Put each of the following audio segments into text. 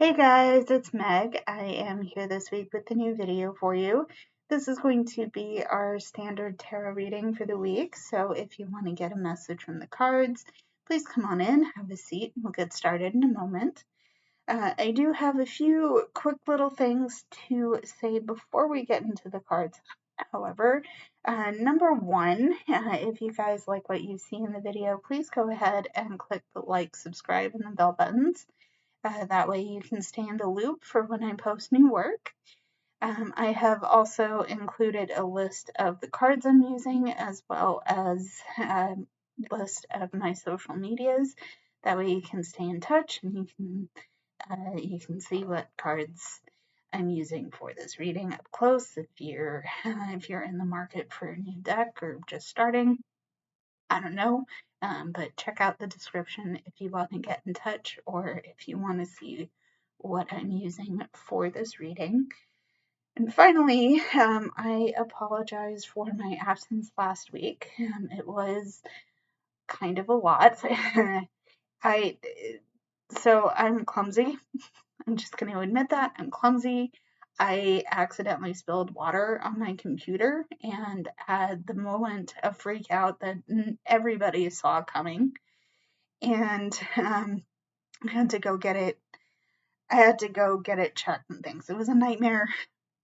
Hey guys, it's Meg. I am here this week with a new video for you. This is going to be our standard tarot reading for the week, so if you want to get a message from the cards, please come on in, have a seat, and we'll get started in a moment. I do have a few quick little things to say before we get into the cards. However, number one, if you guys like what you see in the video, please go ahead and click the like, subscribe, and the bell buttons. That way you can stay in the loop for when I post new work. I have also included a list of the cards I'm using as well as a list of my social medias. That way you can stay in touch and you can see what cards I'm using for this reading up close if you're in the market for a new deck or just starting. I don't know, but check out the description if you want to get in touch or if you want to see what I'm using for this reading. And finally, I apologize for my absence last week. It was kind of a lot. I'm clumsy. I'm just going to admit that I'm clumsy. I accidentally spilled water on my computer and had the moment of freak out that everybody saw coming. And I had to go get it. I had to go get it checked and things. It was a nightmare.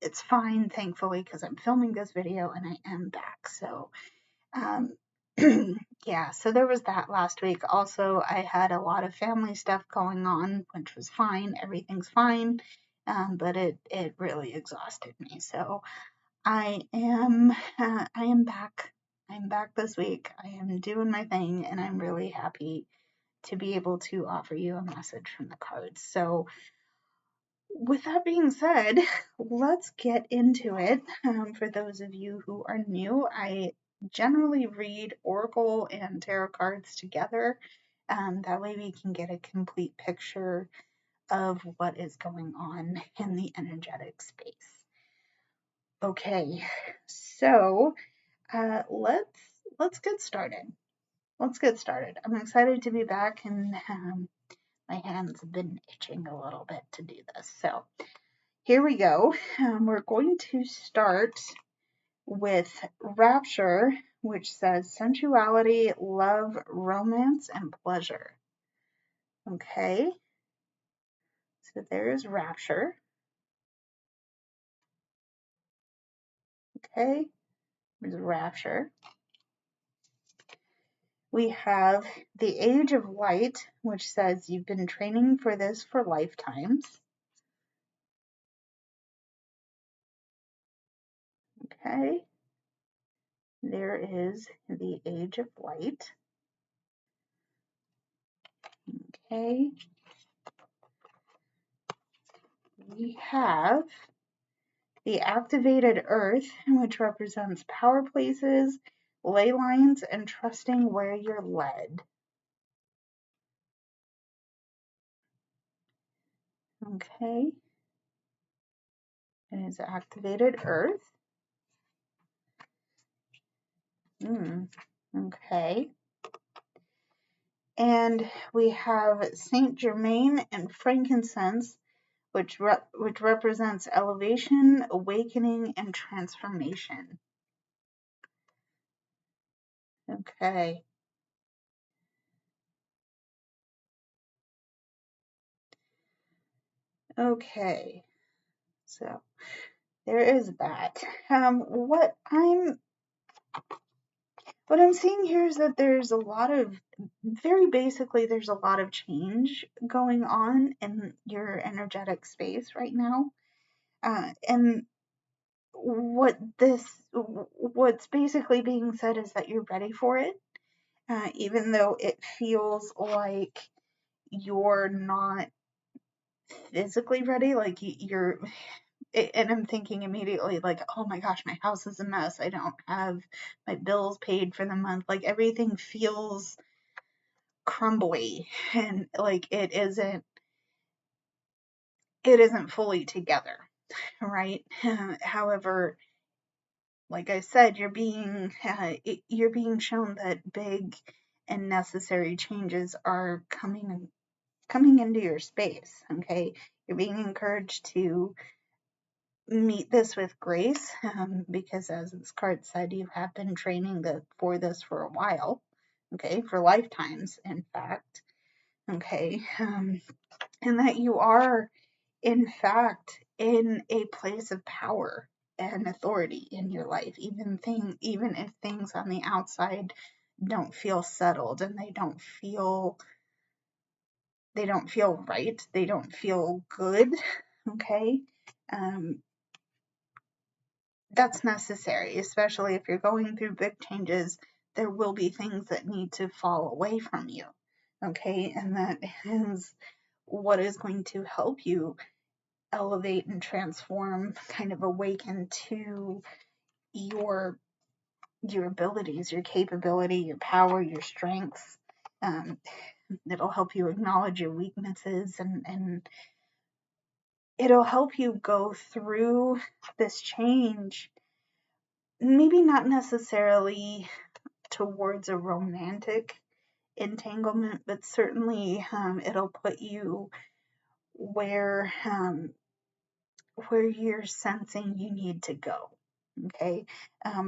It's fine, thankfully, because I'm filming this video and I am back. So, um, yeah, so there was that last week. Also, I had a lot of family stuff going on, which was fine. Everything's fine. But it really exhausted me. So I am back. I'm back this week. I am doing my thing, and I'm really happy to be able to offer you a message from the cards. So, with that being said, let's get into it. For those of you who are new, I generally read Oracle and Tarot cards together. That way we can get a complete picture of what is going on in the energetic space. Okay, so let's get started. Let's get started. I'm excited to be back, and my hands have been itching a little bit to do this. So here we go. We're going to start with Rapture, which says sensuality, love, romance, and pleasure. Okay, so there's Rapture. Okay, there's Rapture. We have the Age of Light, which says you've been training for this for lifetimes. Okay, there is the Age of Light. Okay, we have the activated Earth, which represents power places, ley lines, and trusting where you're led. Okay, it is activated Earth. Okay. And we have Saint Germain and frankincense, which represents elevation, awakening, and transformation. Okay. Okay. So there is that. What I'm seeing here is that there's a lot of, very basically, there's a lot of change going on in your energetic space right now. And what's basically being said is that you're ready for it, even though it feels like you're not physically ready, like you're, and I'm thinking immediately like, oh my gosh, my house is a mess. I don't have my bills paid for the month. Like everything feels crumbly and like it isn't fully together, right? However, like I said, you're being shown that big and necessary changes are coming coming into your space, okay? You're being encouraged to meet this with grace, because as this card said, you have been training for this for a while, okay, for lifetimes, in fact, okay, and that you are, in fact, in a place of power and authority in your life, even if things on the outside don't feel settled and they don't feel right, they don't feel good, okay. Um, that's necessary, especially if you're going through big changes. There will be things that need to fall away from you, okay? And that is what is going to help you elevate and transform, kind of awaken to your abilities, your capability, your power, your strengths. Um, it'll help you acknowledge your weaknesses, and it'll help you go through this change, maybe not necessarily towards a romantic entanglement, but certainly it'll put you where you're sensing you need to go. Okay,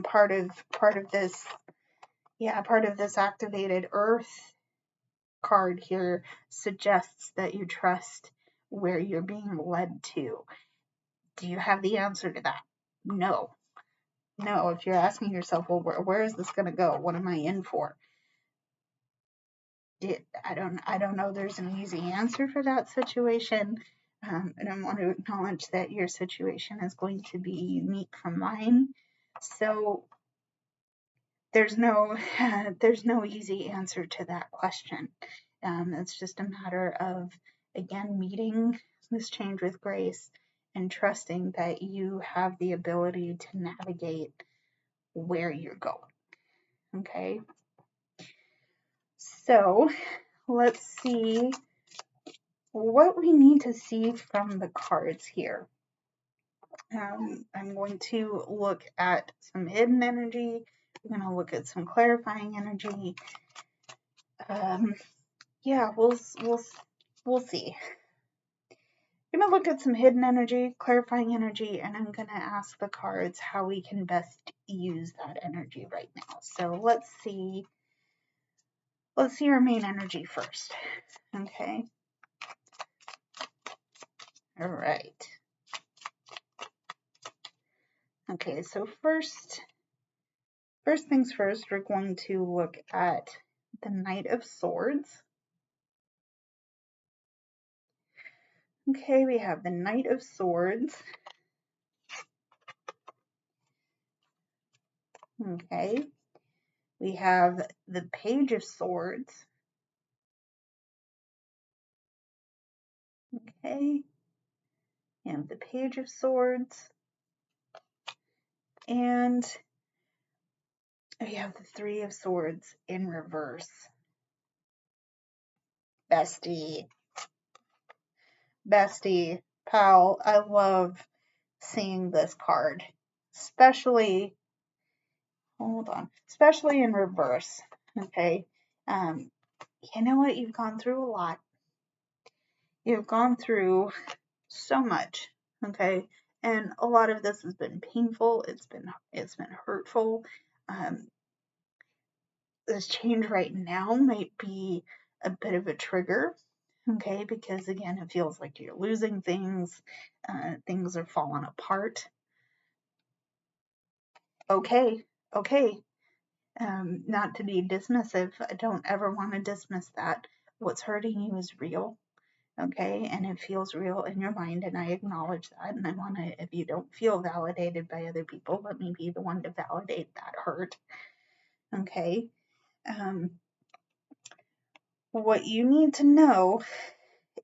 part of this activated Earth card here suggests that you trust where you're being led to. Do you have the answer to that? No. No, if you're asking yourself, well, where is this going to go? What am I in for? I don't know there's an easy answer for that situation. And I want to acknowledge that your situation is going to be unique from mine. So there's no easy answer to that question. It's just a matter of, again, meeting this change with grace and trusting that you have the ability to navigate where you're going. Okay. So let's see what we need to see from the cards here. I'm going to look at some hidden energy. I'm going to look at some clarifying energy. Yeah, we'll see. I'm going to look at some hidden energy, clarifying energy, and I'm going to ask the cards how we can best use that energy right now. So let's see our main energy first. Okay. All right. Okay, so first things first, we're going to look at the Knight of Swords. Okay, we have the Knight of Swords. Okay, we have the Page of Swords. Okay, and the Page of Swords. And we have the Three of Swords in reverse. Bestie, pal, I love seeing this card, especially in reverse. Okay, you know what? You've gone through a lot. You've gone through so much. Okay, and a lot of this has been painful. It's been hurtful. This change right now might be a bit of a trigger. Okay, because again, it feels like you're losing things. Things are falling apart. Okay. Not to be dismissive. I don't ever want to dismiss that. What's hurting you is real. Okay, and it feels real in your mind, and I acknowledge that. And I want to, if you don't feel validated by other people, let me be the one to validate that hurt. Okay. What you need to know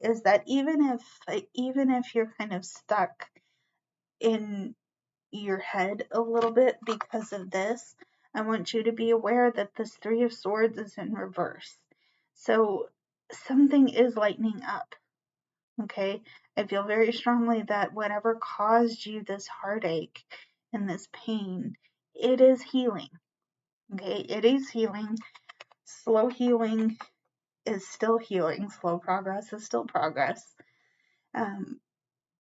is that even if you're kind of stuck in your head a little bit because of this, I want you to be aware that this Three of Swords is in reverse. So something is lightening up. Okay, I feel very strongly that whatever caused you this heartache and this pain, it is healing. Okay, it is healing, slow healing, is still healing. Slow progress is still progress. And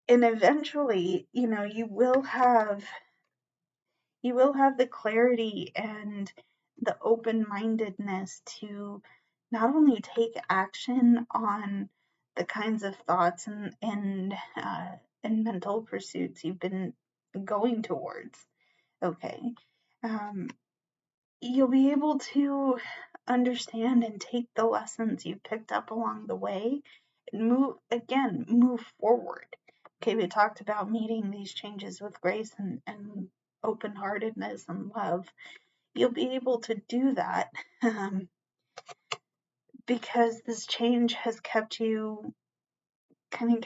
eventually, you will have the clarity and the open-mindedness to not only take action on the kinds of thoughts and mental pursuits you've been going towards. Okay. You'll be able to understand and take the lessons you've picked up along the way and move forward. Okay, we talked about meeting these changes with grace and open-heartedness and love. You'll be able to do that because this change has kept you in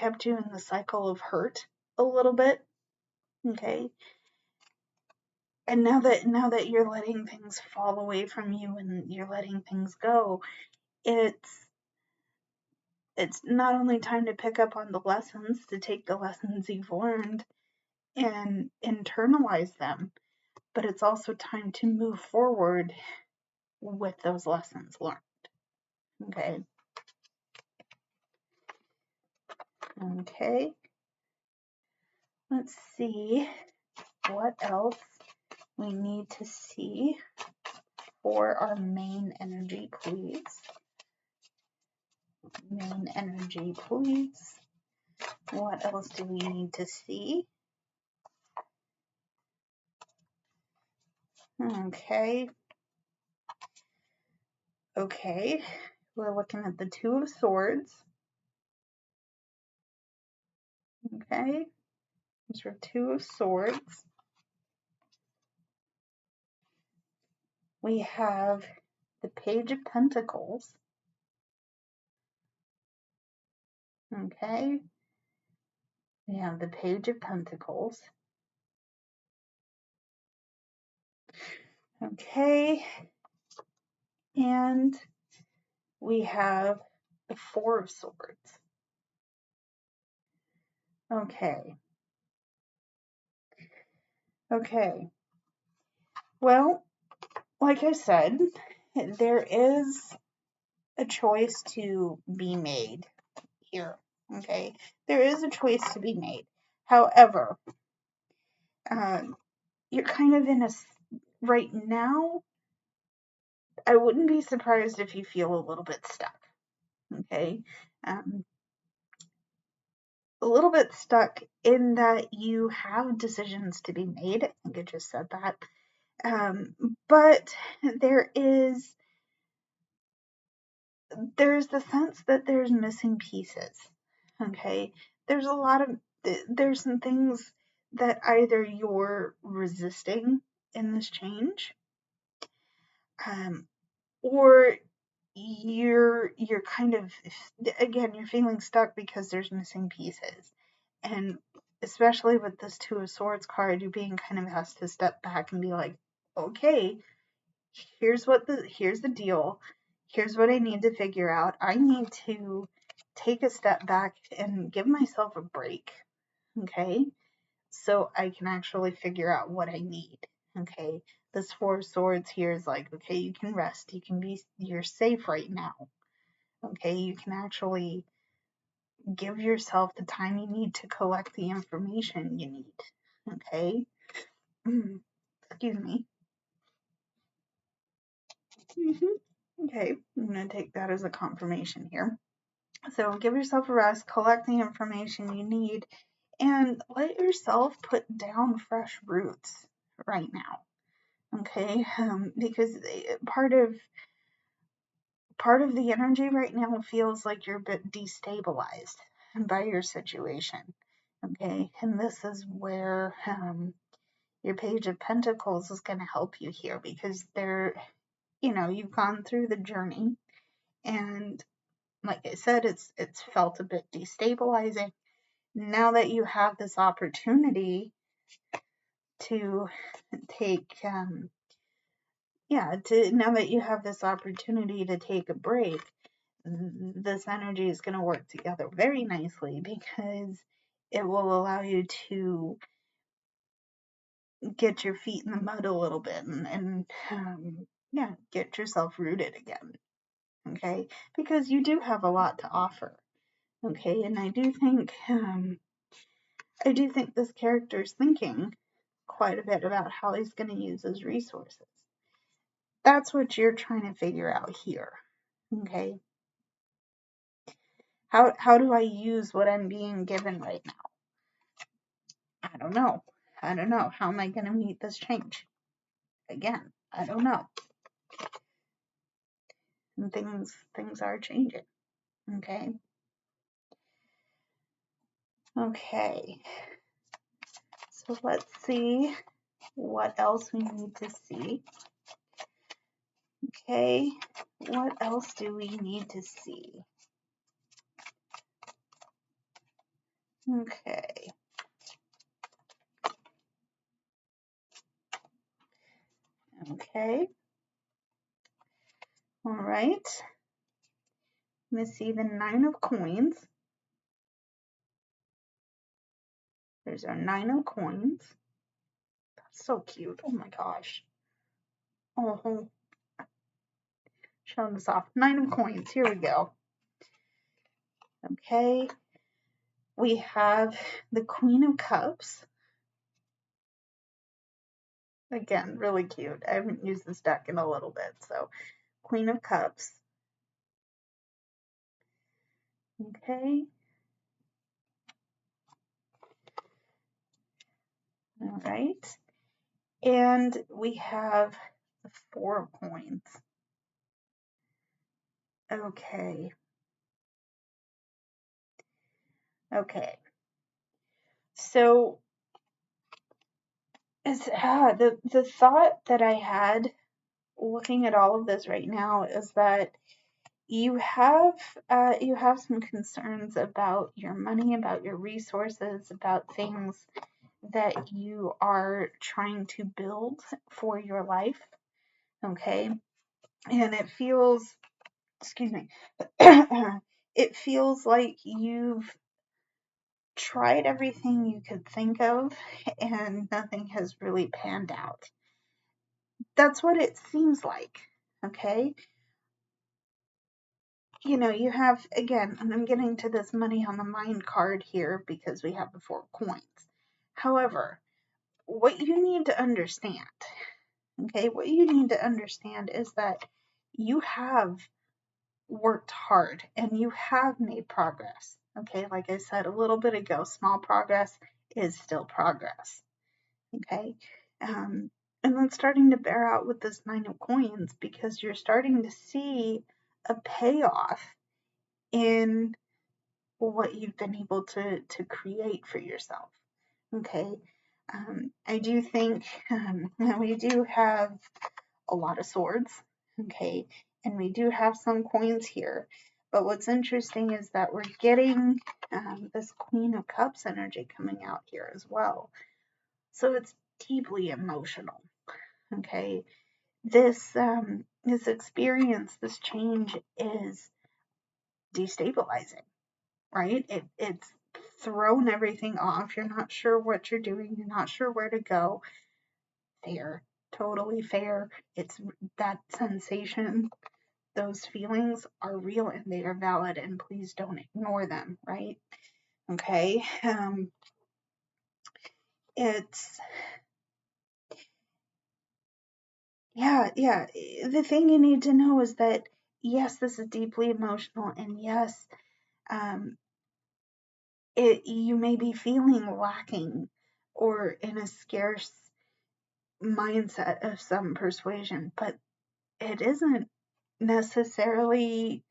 the cycle of hurt a little bit. Okay, and now that you're letting things fall away from you and you're letting things go, it's not only time to pick up on the lessons, to take the lessons you've learned and internalize them, but it's also time to move forward with those lessons learned. Okay. Okay. Let's see what else we need to see for our main energy, please. Main energy, please. What else do we need to see? Okay. Okay. We're looking at the Two of Swords. Okay. These are Two of Swords. We have the Page of Pentacles. Okay. We have the Page of Pentacles. Okay. And we have the Four of Swords. Okay. Okay. Well, like I said, there is a choice to be made here. Okay. There is a choice to be made. However, you're kind of in a, right now, I wouldn't be surprised if you feel a little bit stuck. Okay. A little bit stuck in that you have decisions to be made. I think I just said that. But there's the sense that there's missing pieces. Okay. There's some things that either you're resisting in this change, or you're kind of, again, you're feeling stuck because there's missing pieces. And especially with this Two of Swords card, you're being kind of asked to step back and be like, okay, here's the deal. Here's what I need to figure out. I need to take a step back and give myself a break. Okay. So I can actually figure out what I need. Okay. This Four of Swords here is like, okay, you can rest. You're safe right now. Okay. You can actually give yourself the time you need to collect the information you need. Okay. Excuse me. Okay. I'm going to take that as a confirmation here. So give yourself a rest, collect the information you need, and let yourself put down fresh roots right now. Okay. Because part of the energy right now feels like you're a bit destabilized by your situation. Okay. And this is where your Page of Pentacles is going to help you here, because you've gone through the journey, and like I said, it's felt a bit destabilizing. Now that you have this opportunity to take now that you have this opportunity to take a break, this energy is going to work together very nicely, because it will allow you to get your feet in the mud a little bit and get yourself rooted again. okay? Because you do have a lot to offer, okay? And I do think this character is thinking quite a bit about how he's going to use his resources. That's what you're trying to figure out here, okay? How do I use what I'm being given right now? I don't know. How am I going to meet this change? Again, I don't know. And things are changing. Okay. Okay. So let's see what else we need to see. Okay. What else do we need to see? Okay. Okay. All right. Let's see the 9 of coins. There's our 9 of coins. That's so cute. Oh my gosh. Oh, showing this off. 9 of coins. Here we go. Okay. We have the Queen of Cups. Again, really cute. I haven't used this deck in a little bit. So, Queen of Cups. Okay. All right. And we have the 4 of coins. Okay. Okay. So, the thought that I had looking at all of this right now is that you have some concerns about your money, about your resources, about things that you are trying to build for your life. Okay. And it feels, excuse me, it feels like you've tried everything you could think of and nothing has really panned out. That's what it seems like. Okay. You know, you have, again, and I'm getting to this money on the mind card here because we have the 4 coins. However, what you need to understand, okay, what you need to understand is that you have worked hard and you have made progress. Okay, like I said a little bit ago, small progress is still progress. Okay, and that's starting to bear out with this 9 of coins because you're starting to see a payoff in what you've been able to create for yourself. Okay, I do think we do have a lot of swords. Okay, and we do have some coins here. But what's interesting is that we're getting this Queen of Cups energy coming out here as well. So it's deeply emotional. Okay, this experience, this change is destabilizing, right? It's thrown everything off. You're not sure what you're doing. You're not sure where to go. Fair, totally fair. It's that sensation. Those feelings are real and they are valid, and please don't ignore them, right? Okay. It's yeah. The thing you need to know is that yes, this is deeply emotional, and yes, um, you may be feeling lacking or in a scarce mindset of some persuasion, but it isn't necessarily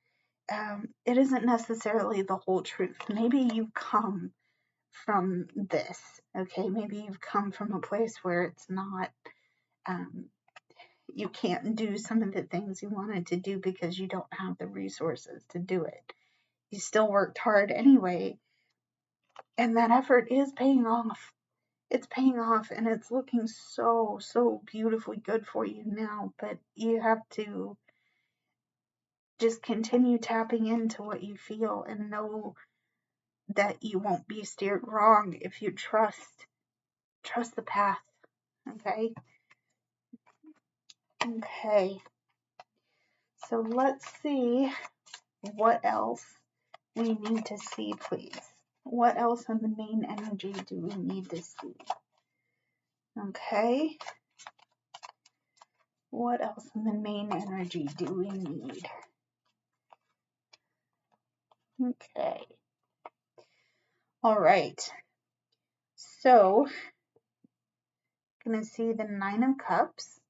the whole truth. Maybe you come from this, okay? Maybe you've come from a place where it's not, you can't do some of the things you wanted to do because you don't have the resources to do it. You still worked hard anyway, and that effort is paying off. It's paying off, and it's looking so, so beautifully good for you now, but you have to just continue tapping into what you feel and know that you won't be steered wrong if you trust the path. Okay. So let's see what else we need to see, please. What else in the main energy do we need to see? Okay. What else in the main energy do we need? Okay. All right. So, going to see the Nine of Cups.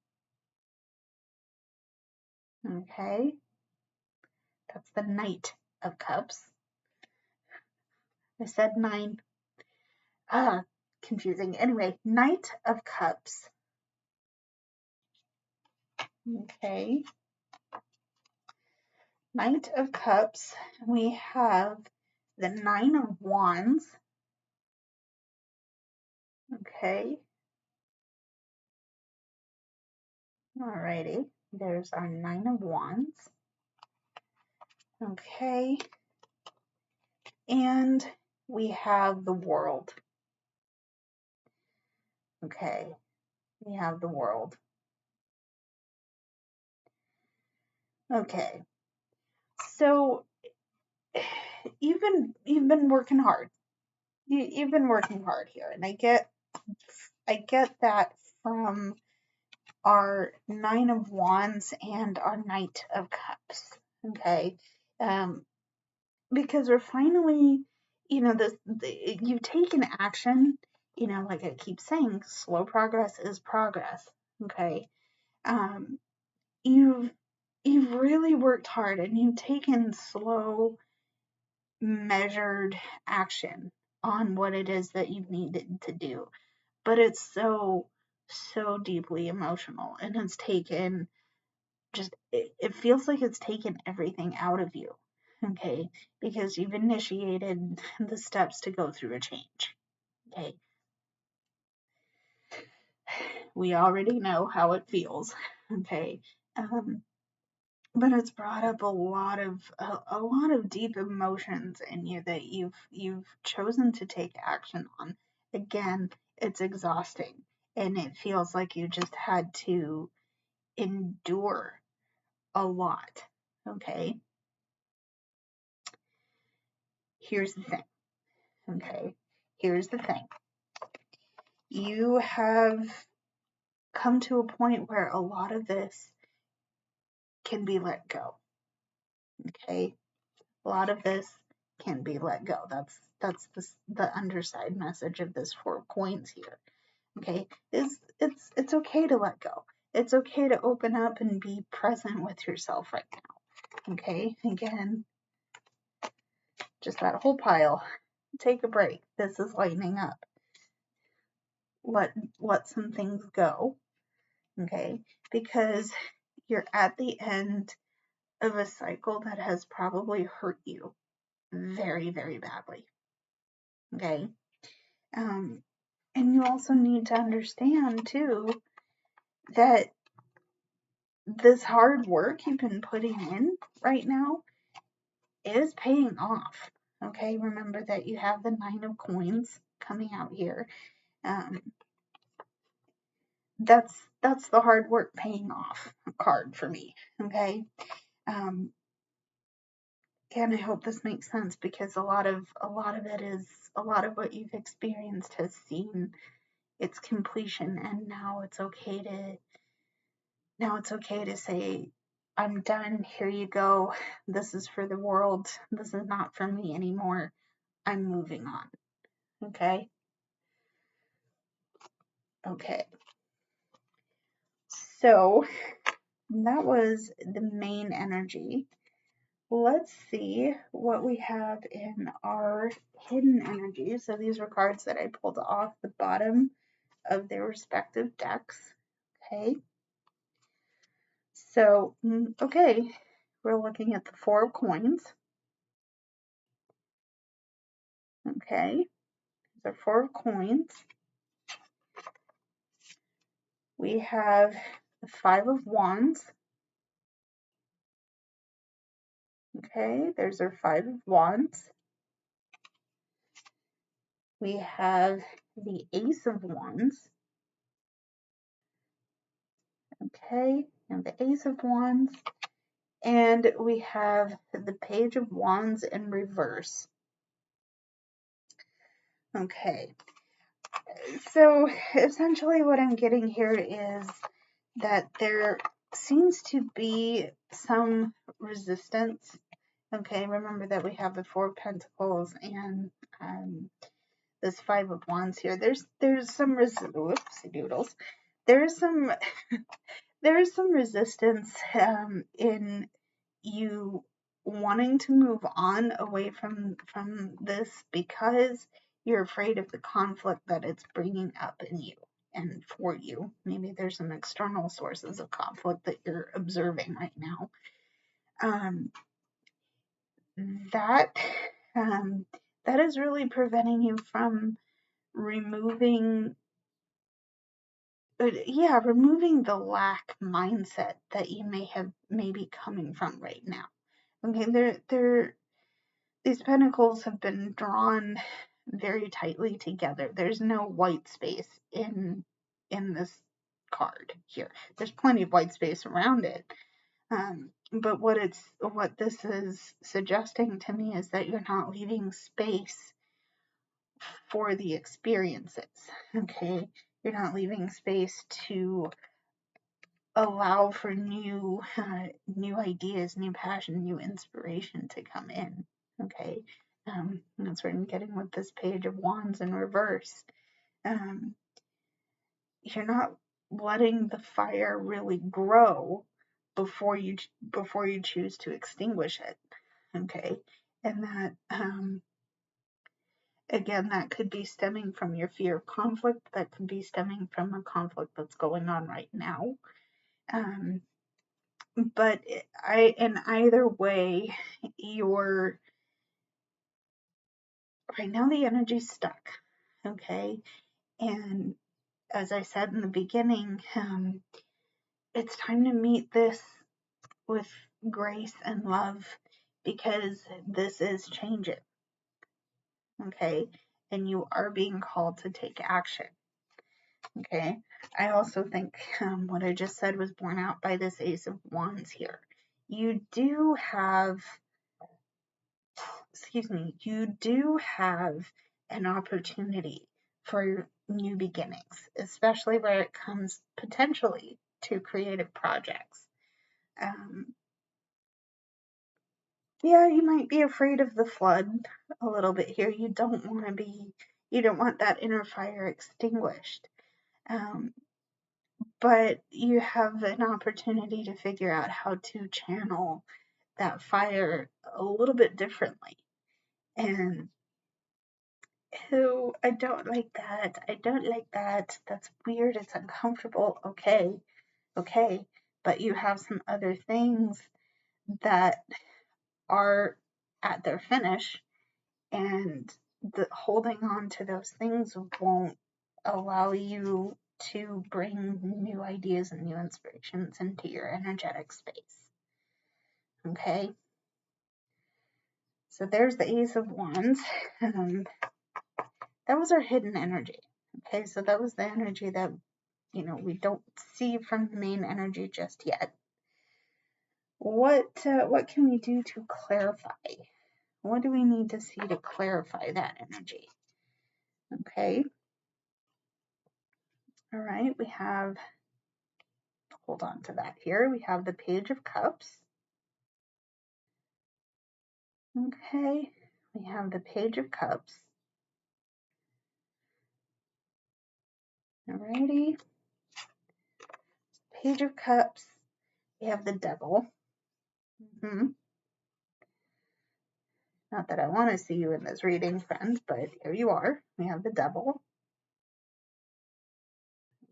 Okay. That's the Knight of Cups. I said 9. Confusing. Anyway, Knight of Cups. Okay. Knight of Cups. We have the Nine of Wands. Okay. Alrighty. There's our Nine of Wands. Okay. And we have the World. Okay. We have the World. Okay. So you've been working hard. You've been working hard here, and I get that from our Nine of Wands and our Knight of Cups. Okay, because we're finally, you've taken action. Like I keep saying, slow progress is progress. Okay, you've really worked hard, and you've taken slow, measured action on what it is that you've needed to do. But it's so deeply emotional, and it's taken it feels like it's taken everything out of you. Okay, because you've initiated the steps to go through a change. Okay, we already know how it feels. Okay, but it's brought up a lot of deep emotions in you that you've chosen to take action on. Again, it's exhausting, and it feels like you just had to endure a lot. Okay, here's the thing. Okay, here's the thing. You have come to a point where a lot of this can be let go. Okay, a lot of this can be let go. That's the underside message of this 4 coins here. Okay, it's okay to let go. It's okay to open up and be present with yourself right now. Okay, again, just that whole pile. Take a break. This is lightening up. Let some things go. Okay, because you're at the end of a cycle that has probably hurt you very, very badly. Okay, and you also need to understand too that this hard work you've been putting in right now is paying off. Okay, remember that you have the 9 of coins coming out here. That's the hard work paying off card for me. Okay, and I hope this makes sense, because a lot of it is a lot of what you've experienced has seen its completion, and now it's okay to say, I'm done. Here you go. This is for the world. This is not for me anymore. I'm moving on. Okay? Okay. So that was the main energy. Let's see what we have in our hidden energies. So these were cards that I pulled off the bottom of their respective decks. Okay. So, okay, we're looking at the 4 of coins. Okay, the 4 of coins. We have the 5 of wands. Okay, there's our 5 of wands. We have the Ace of wands. Okay, and the Ace of wands. And we have the Page of Wands in reverse. Okay, so essentially what I'm getting here is that there seems to be some resistance. Okay, remember that we have the Four of Pentacles and this Five of Wands here. There's some whoopsie doodles. There's some resistance in you wanting to move on away from this because you're afraid of the conflict that it's bringing up in you and for you. Maybe there's some external sources of conflict that you're observing right now. That is really preventing you from removing the lack mindset that you may be coming from right now. Okay, these pentacles have been drawn very tightly together. There's no white space in this card here. There's plenty of white space around it. But what this is suggesting to me is that you're not leaving space for the experiences. Okay, you're not leaving space to allow for new ideas, new passion, new inspiration to come in. Okay, that's what I'm getting with this Page of Wands in reverse. You're not letting the fire really grow before you choose to extinguish it. Okay, and that again, that could be stemming from your fear of conflict. That could be stemming from a conflict that's going on right now. But in either way, right now the energy's stuck. Okay, and as I said in the beginning, it's time to meet this with grace and love because this is changing. Okay, and you are being called to take action. Okay, I also think what I just said was borne out by this Ace of Wands here. You do have an opportunity for new beginnings, especially where it comes potentially to creative projects. You might be afraid of the flood a little bit here. You don't want that inner fire extinguished. But you have an opportunity to figure out how to channel that fire a little bit differently. And I don't like that. I don't like that. That's weird. It's uncomfortable. Okay. But you have some other things that are at their finish, and holding on to those things won't allow you to bring new ideas and new inspirations into your energetic space. Okay? So there's the Ace of Wands. That was our hidden energy. Okay, so that was the energy that, we don't see from the main energy just yet. What can we do to clarify? What do we need to see to clarify that energy? Okay. All right, hold on to that here. We have the Page of Cups. Okay, we have the Page of Cups. Alrighty. Page of Cups. We have the Devil. Not that I want to see you in this reading, friends, but here you are. We have the Devil.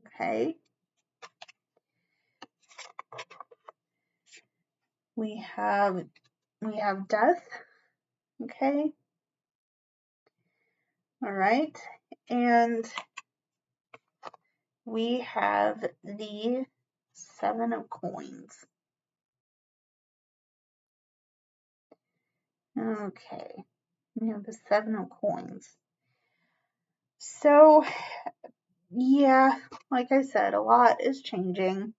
Okay. We have Death. Okay. All right. And we have the Seven of Coins. Okay. We have the Seven of Coins. So, yeah, like I said, a lot is changing.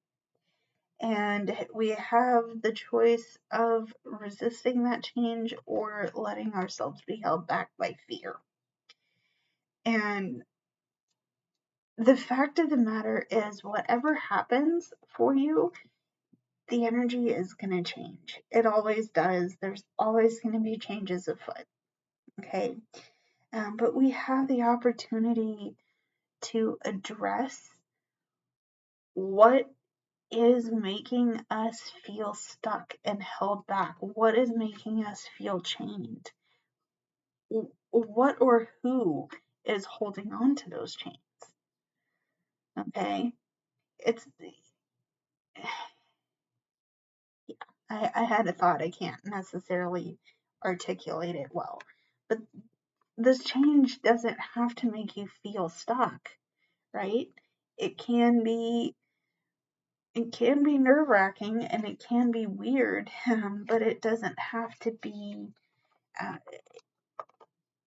And we have the choice of resisting that change or letting ourselves be held back by fear. And the fact of the matter is, whatever happens for you, the energy is going to change. It always does. There's always going to be changes afoot. Okay. But we have the opportunity to address what is making us feel stuck and held back. What is making us feel chained? What or who is holding on to those chains? Okay. It's, I had a thought. I can't necessarily articulate it well. But this change doesn't have to make you feel stuck, right? It can be nerve-wracking and it can be weird, but it doesn't have to be.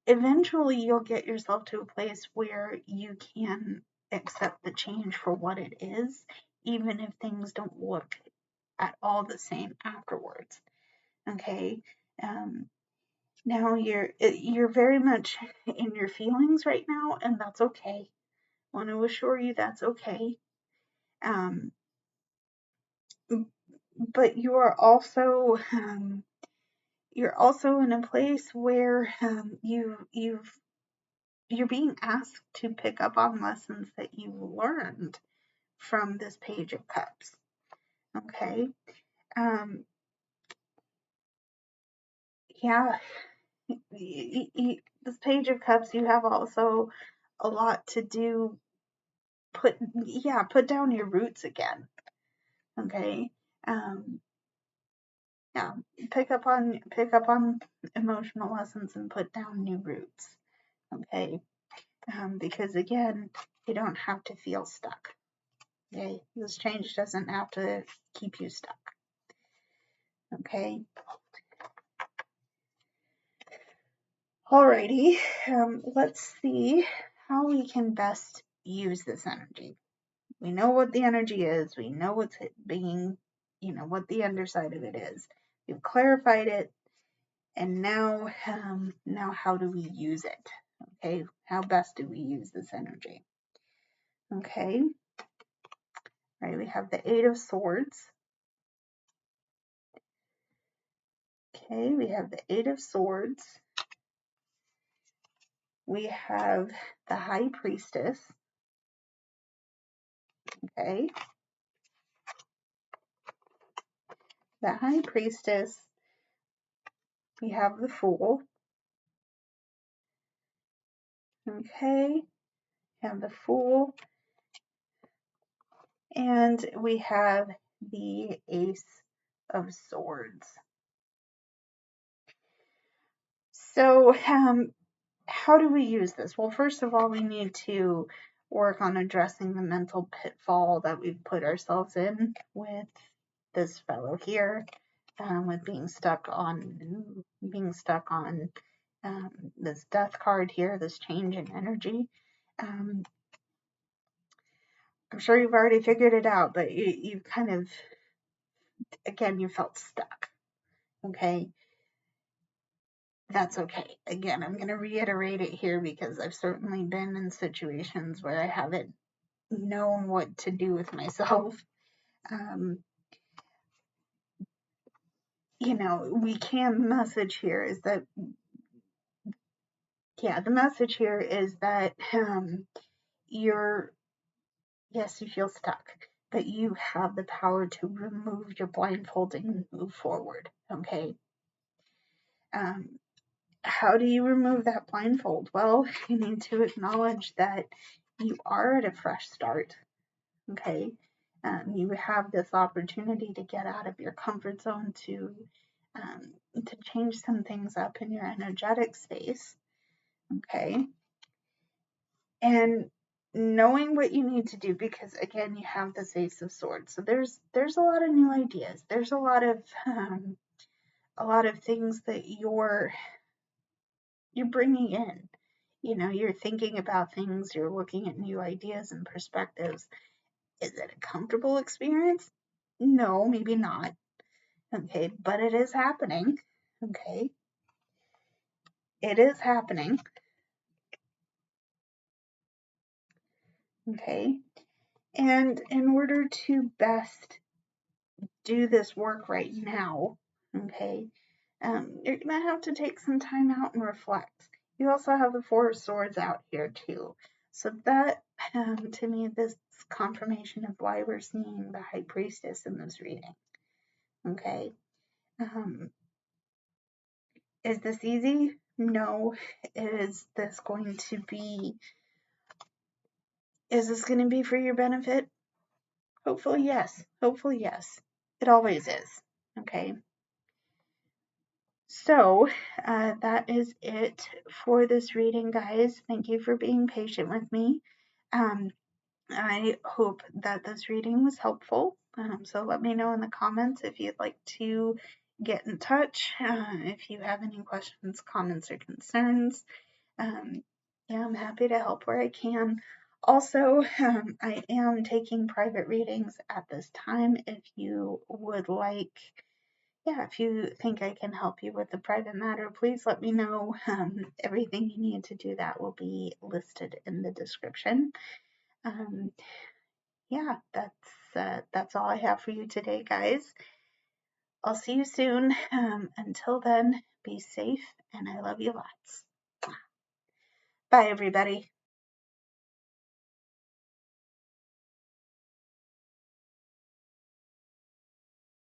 Eventually, you'll get yourself to a place where you can accept the change for what it is, even if things don't look at all the same afterwards. Okay. Now you're very much in your feelings right now, and that's okay. I want to assure you that's okay. But you're also in a place where you're being asked to pick up on lessons that you learned from this Page of Cups. Okay. Yeah. This Page of Cups, you have also a lot to do. Put down your roots again. Okay. Yeah, pick up on emotional lessons and put down new roots. Okay. Because again, you don't have to feel stuck. Okay. This change doesn't have to keep you stuck. Okay. Alrighty. Let's see how we can best use this energy. We know what the energy is. We know what's being, what the underside of it is. We've clarified it. And now how do we use it? Okay, how best do we use this energy? Okay, right, we have the Eight of Swords. Okay, we have the Eight of Swords. We have the High Priestess. Okay, the High Priestess. We have the Fool. Okay, we have the Fool. And we have the Ace of Swords. So, how do we use this? Well, first of all, we need to work on addressing the mental pitfall that we've put ourselves in with this fellow here, with being stuck on this death card here, this change in energy. I'm sure you've already figured it out, but you kind of, again, you felt stuck. Okay. That's okay. Again, I'm going to reiterate it here because I've certainly been in situations where I haven't known what to do with myself. The message here is that, yes, you feel stuck, but you have the power to remove your blindfolding and move forward. Okay. How do you remove that blindfold? Well, you need to acknowledge that you are at a fresh start. Okay. You have this opportunity to get out of your comfort zone, to change some things up in your energetic space. Okay. And knowing what you need to do, because again, you have this Ace of Swords. So there's a lot of new ideas. There's a lot of things that you're bringing in. You're thinking about things, you're looking at new ideas and perspectives. Is it a comfortable experience? No, maybe not. Okay, but it is happening. Okay, it is happening. Okay, and in order to best do this work right now, okay, you're gonna have to take some time out and reflect. You also have the Four of Swords out here too. So that, to me, this confirmation of why we're seeing the High Priestess in this reading. Okay. Um, is this easy? No. Is this going to be, is this going to be for your benefit? Hopefully, yes. Hopefully, yes. It always is. Okay. So that is it for this reading, guys. Thank you for being patient with me. Um, I hope that this reading was helpful. So let me know in the comments if you'd like to get in touch, if you have any questions, comments, or concerns. Yeah, I'm happy to help where I can. Also, I am taking private readings at this time. If you would like, yeah, if you think I can help you with the private matter, please let me know. Everything you need to do that will be listed in the description. Um, yeah, that's all I have for you today, guys. I'll see you soon. Until then, be safe, and I love you lots. Bye, everybody.